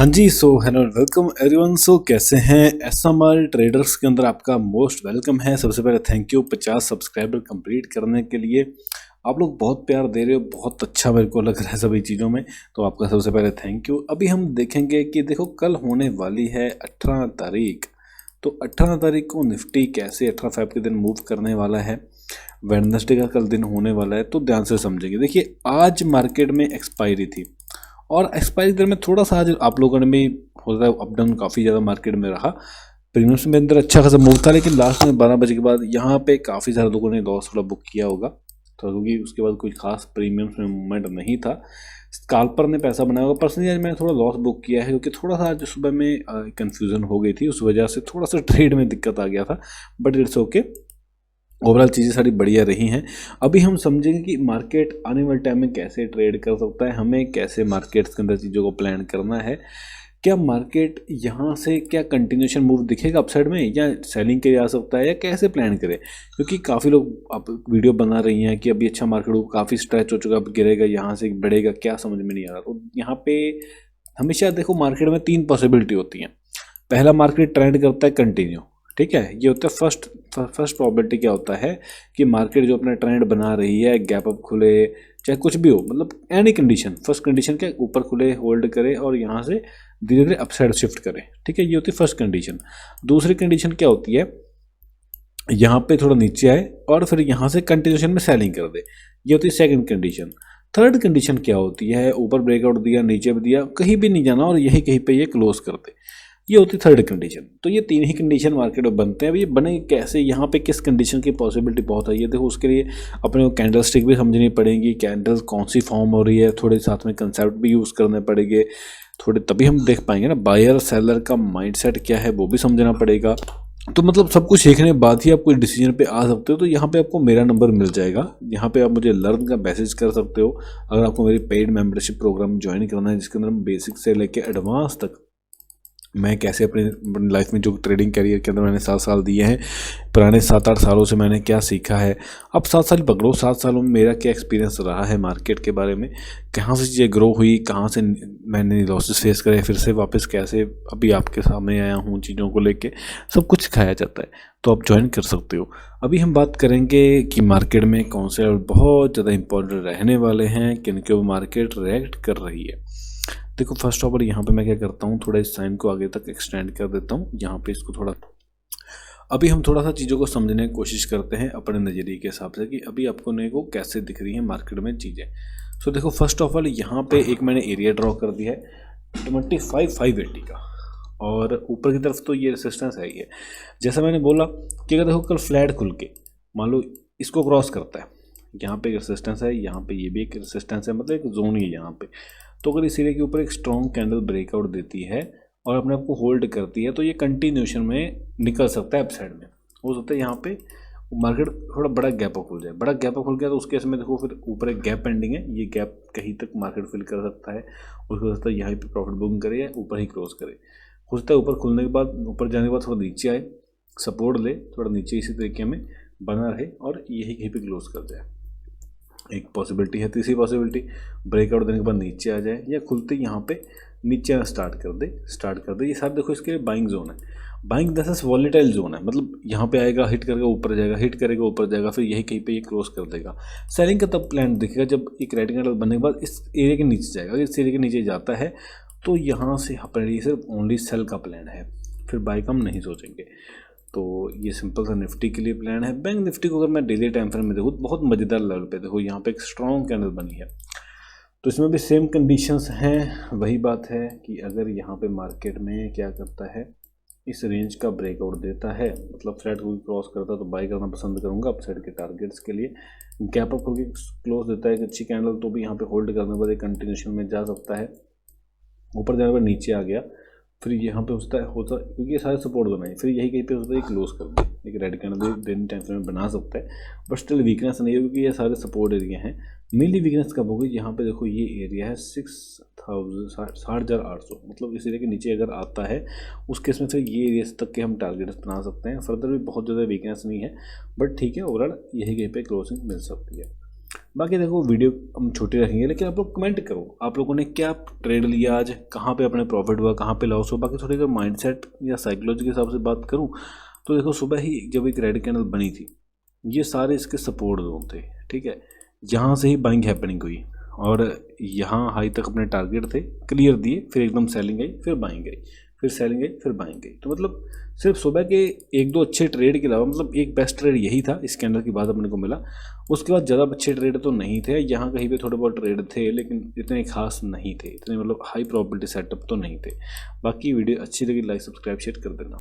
हाँ जी, so hello welcome everyone. सो कैसे हैं? एसएमआर ट्रेडर्स के अंदर आपका मोस्ट वेलकम है। सबसे पहले थैंक यू 50 सब्सक्राइबर कंप्लीट करने के लिए। आप लोग बहुत प्यार दे रहे हो, बहुत अच्छा मेरे को लग रहा है सभी चीज़ों में, तो आपका सबसे पहले थैंक यू। अभी हम देखेंगे कि देखो कल होने वाली है 18 तारीख, तो 18 तारीख को निफ्टी कैसे 18 फेब के दिन मूव करने वाला है। वेडनेसडे का कल दिन होने वाला है, तो ध्यान से समझेंगे। देखिए आज मार्केट में एक्सपायरी थी और एक्सपायरी दर में थोड़ा सा आज आप लोगों ने भी हो रहा है अप डाउन काफ़ी ज़्यादा मार्केट में रहा। प्रीमियम्स में अंदर अच्छा खासा मूव था, लेकिन लास्ट में 12 बजे के बाद यहाँ पे काफ़ी सारे लोगों ने लॉस थोड़ा बुक किया होगा, तो क्योंकि उसके बाद कोई खास प्रीमियम्स में मूवमेंट नहीं था। स्काल्पर ने पैसा बनाया होगा। पर्सनली आज मैंने थोड़ा लॉस बुक किया है, क्योंकि थोड़ा सा आज सुबह में कन्फ्यूज़न हो गई थी, उस वजह से थोड़ा सा ट्रेड में दिक्कत आ गया था, बट इट्स ओके। ओवरऑल चीज़ें सारी बढ़िया रही हैं। अभी हम समझेंगे कि मार्केट आने वाले टाइम में कैसे ट्रेड कर सकता है, हमें कैसे मार्केट्स के अंदर चीज़ों को प्लान करना है। क्या मार्केट यहाँ से क्या कंटिन्यूशन मूव दिखेगा अपसाइड में, या सेलिंग के आ सकता है, या कैसे प्लान करें? क्योंकि काफ़ी लोग आप वीडियो बना रही हैं कि अभी अच्छा मार्केट हो, काफ़ी स्ट्रेच हो चुका, अब गिरेगा, यहाँ से बढ़ेगा, क्या समझ में नहीं आ रहा। तो यहाँ पे हमेशा देखो मार्केट में 3 पॉसिबिलिटी होती हैं। पहला, मार्केट ट्रेंड करता है कंटिन्यू, ठीक है, ये होता है फर्स्ट प्रॉबिलिटी। क्या होता है कि मार्केट जो अपना ट्रेंड बना रही है, गैप अप खुले, चाहे कुछ भी हो, मतलब एनी कंडीशन, फर्स्ट कंडीशन क्या, ऊपर खुले, होल्ड करे और यहाँ से धीरे धीरे अपसाइड शिफ्ट करे, ठीक है, ये होती है फर्स्ट कंडीशन। दूसरी कंडीशन क्या होती है, यहाँ पे थोड़ा नीचे आए और फिर यहाँ से कंटिन्यूशन में सेलिंग कर दे, ये होती है सेकंड कंडीशन। थर्ड कंडीशन क्या होती है, ऊपर ब्रेकआउट दिया, नीचे भी दिया, कहीं भी नहीं जाना और यही कहीं पे ये क्लोज कर दे, ये होती है थर्ड कंडीशन। तो ये 3 ही कंडीशन मार्केट में बनते हैं। अब ये बने कैसे, यहाँ पे किस कंडीशन की पॉसिबिलिटी बहुत है, ये देखो उसके लिए अपने को कैंडल स्टिक भी समझनी पड़ेगी, कैंडल्स कौन सी फॉर्म हो रही है, थोड़े साथ में कंसेप्ट भी यूज़ करने पड़ेंगे थोड़े, तभी हम देख पाएंगे ना बायर सेलर का माइंडसेट क्या है, वो भी समझना पड़ेगा। तो मतलब सब कुछ सीखने के बाद ही आप कोई डिसीजन पे आ सकते हो। तो यहाँ पे आपको मेरा नंबर मिल जाएगा, यहाँ पे आप मुझे लर्न का मैसेज कर सकते हो। अगर आपको मेरी पेड मेंबरशिप प्रोग्राम ज्वाइन करना है, जिसके अंदर हम बेसिक से लेके एडवांस तक मैं कैसे अपनी लाइफ में जो ट्रेडिंग करियर के अंदर मैंने 7 साल दिए हैं, पुराने 7-8 सालों से मैंने क्या सीखा है, अब 7 साल पकड़ो, 7 सालों में मेरा क्या एक्सपीरियंस रहा है मार्केट के बारे में, कहाँ से चीज़ें ग्रो हुई, कहाँ से मैंने लॉसेस फेस करे, फिर से वापस कैसे अभी आपके सामने आया हूँ चीज़ों को लेके, सब कुछ सिखाया जाता है। तो आप ज्वाइन कर सकते हो। अभी हम बात करेंगे कि मार्केट में कौन से बहुत ज़्यादा इंपॉर्टेंट रहने वाले हैं, किन के वो मार्केट रिएक्ट कर रही है। देखो फर्स्ट ऑफ ऑल यहाँ पे मैं क्या करता हूँ, थोड़ा इस साइन को आगे तक एक्सटेंड कर देता हूँ, यहाँ पे इसको थोड़ा, अभी हम थोड़ा सा चीज़ों को समझने की कोशिश करते हैं अपने नज़रिए के हिसाब से कि अभी आपको ने को कैसे दिख रही है मार्केट में चीज़ें। सो देखो फर्स्ट ऑफ ऑल यहाँ पे एक मैंने एरिया ड्रॉ कर दिया है 25,580 का, और ऊपर की तरफ तो ये रेसिस्टेंस है ही है। जैसा मैंने बोला कि अगर देखो कल फ्लैट खुल के मान लो इसको क्रॉस करता है, यहाँ पे एक रेसिस्टेंस है, यहाँ पे ये भी एक रेसिस्टेंस है, मतलब एक जोन ही है यहाँ पे। तो अगर इस एरिया के ऊपर एक स्ट्रॉन्ग कैंडल ब्रेकआउट देती है और अपने आप को होल्ड करती है, तो ये कंटिन्यूशन में निकल सकता है अपसाइड में। हो सकता है यहाँ पे मार्केट थोड़ा बड़ा गैप अप खुल जाए, बड़ा गैप अप खुल गया तो उस केस में देखो फिर ऊपर एक गैप पेंडिंग है, ये गैप कहीं तक मार्केट फिल कर सकता है, उसको हो सकता है यहाँ पे प्रॉफिट बुकिंग करे या ऊपर ही क्लोज करे। हो सकता है ऊपर खुलने के बाद, ऊपर जाने के बाद थोड़ा नीचे आए, सपोर्ट ले, थोड़ा नीचे इसी तरीके में बना रहे और यही कहीं पे क्लोज कर जाए, एक पॉसिबिलिटी है। तीसरी पॉसिबिलिटी, ब्रेकआउट देने के बाद नीचे आ जाए या खुलते यहाँ पे नीचे आना स्टार्ट कर दे। ये सारे देखो इसके बाइंग जोन है, बाइंग दस वॉलेटाइल जोन है, मतलब यहाँ पे आएगा, हिट करके ऊपर जाएगा, हिट करेगा ऊपर जाएगा, फिर यही कहीं पे ये क्रॉस कर देगा। सेलिंग का तब प्लान दिखेगा जब एक रेड कैंडल बनने के बाद इस एरिया के नीचे जाएगा। अगर इस एरिया के नीचे जाता है तो यहाँ से अपने सिर्फ ओनली सेल का प्लान है, फिर बाई का हम नहीं सोचेंगे। तो ये सिंपल सा निफ्टी के लिए प्लान है। बैंक निफ्टी को अगर मैं डेली टाइम फ्रेम में देखूँ, बहुत मज़ेदार लेवल पे देखो, यहाँ पे एक स्ट्रॉन्ग कैंडल बनी है, तो इसमें भी सेम कंडीशंस हैं। वही बात है कि अगर यहाँ पे मार्केट में क्या करता है, इस रेंज का ब्रेकआउट देता है, मतलब फ्लैट को क्रॉस करता है, तो बाई करना पसंद करूँगा अपसाइड के टारगेट्स के लिए। गैप अप होकर क्लोज देता है एक अच्छी कैंडल, तो भी यहाँ पे होल्ड करने के बाद एक कंटिन्यूशन में जा सकता है। ऊपर जाने पर नीचे आ गया, फिर यहाँ पे होता क्योंकि ये सारे सपोर्ट बनाए, फिर यही कहीं पे होता है क्लोज कर दे, एक रेड कैंडल दिन टाइम फ्रेम में बना सकता है, बट स्टिल वीकनेस नहीं है क्योंकि ये सारे सपोर्ट एरिया हैं। मेनली वीकनेस कब होगी, यहाँ पे देखो ये एरिया है 60,800, मतलब इस एरिया के नीचे अगर आता है उस केस में फिर ये एरिया तक के हम टारगेट्स बना सकते हैं। फर्दर भी बहुत ज़्यादा वीकनेस नहीं है, बट ठीक है, ओवरऑल यही कहीं पे क्लोजिंग मिल सकती है। बाकी देखो वीडियो हम छोटी रखेंगे, लेकिन आप लोग कमेंट करो आप लोगों ने क्या ट्रेड लिया आज, कहाँ पे अपने प्रॉफिट हुआ, कहाँ पे लॉस हुआ। बाकी थोड़ी अगर माइंडसेट या साइकोलॉजी के हिसाब से बात करूँ तो देखो सुबह ही जब एक रेड कैंडल बनी थी, ये सारे इसके सपोर्ट जोन थे, ठीक है। यहाँ से ही बाइंग हैपनिंग हुई और यहाँ हाई तक अपने टारगेट थे क्लियर दिए, फिर एकदम सेलिंग आई, फिर बाइंग आई, फिर सेलिंग आई, फिर बाइंग आई। तो मतलब सिर्फ सुबह के एक दो अच्छे ट्रेड के अलावा मतलब एक बेस्ट ट्रेड यही था इस कैंडल के बाद अपने को मिला। उसके बाद ज़्यादा अच्छे ट्रेड तो नहीं थे, यहाँ कहीं पे थोड़े बहुत ट्रेड थे लेकिन इतने खास नहीं थे, इतने मतलब हाई प्रोबेबिलिटी सेटअप तो नहीं थे। बाकी वीडियो अच्छी लगी लाइक सब्सक्राइब शेयर कर देना।